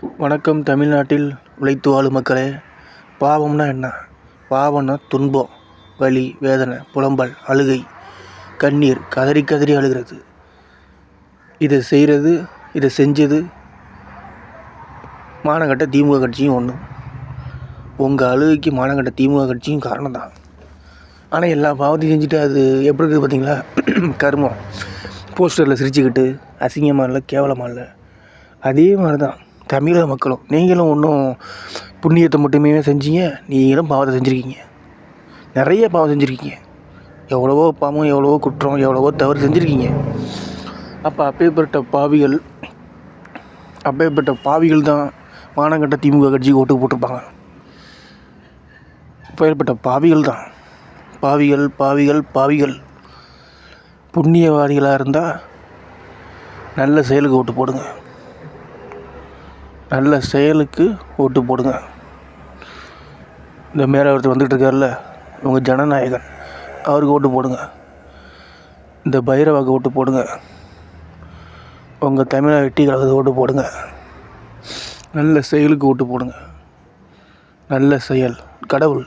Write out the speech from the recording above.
வணக்கம். தமிழ்நாட்டில் உழைத்து வாழும் மக்களே. பாவம்னா என்ன? பாவம்னா துன்பம், வலி, வேதனை, புலம்பல், அழுகை, கண்ணீர், கதறி கதறி அழுகிறது. இதை செஞ்சது மானங்கட்ட திமுக கட்சியும் ஒன்று. உங்கள் அழுகைக்கு மானங்கட்ட திமுக கட்சியும் காரணம் தான். ஆனால் எல்லா பாவத்தையும் செஞ்சுட்டு அது எப்படி இருக்குது பார்த்தீங்களா? கருமம். போஸ்டரில் சிரிச்சுக்கிட்டு அசிங்கமாக இல்லை, கேவலமாக இல்லை. அதே மாதிரி தான் தமிழக மக்களும். நீங்களும் ஒன்றும் புண்ணியத்தை மட்டுமே செஞ்சீங்க, நீங்களும் பாவத்தை செஞ்சுருக்கீங்க. நிறைய பாவம் செஞ்சுருக்கீங்க. எவ்வளவோ பாவம், எவ்வளவோ குற்றம், எவ்வளவோ தவறு செஞ்சுருக்கீங்க. அப்போ அப்பேற்பட்ட பாவிகள் தான் மானங்கட்ட திமுக கட்சிக்கு ஓட்டு போட்டிருப்பாங்க. அப்பேற்பட்ட பாவிகள் தான். பாவிகள் புண்ணியவாதிகளாக இருந்தால் நல்ல செயலுக்கு ஓட்டு போடுங்க. நல்ல செயலுக்கு ஓட்டு போடுங்க. இந்த மேலாளர் வந்துகிட்டு இருக்கார்ல, உங்கள் ஜனநாயகன், அவருக்கு ஓட்டு போடுங்க. இந்த பைரவாக்கு ஓட்டு போடுங்க. உங்கள் தமிழக வெட்டி கழகத்துக்கு ஓட்டு போடுங்க. நல்ல செயலுக்கு ஓட்டு போடுங்க. நல்ல செயல் கடவுள்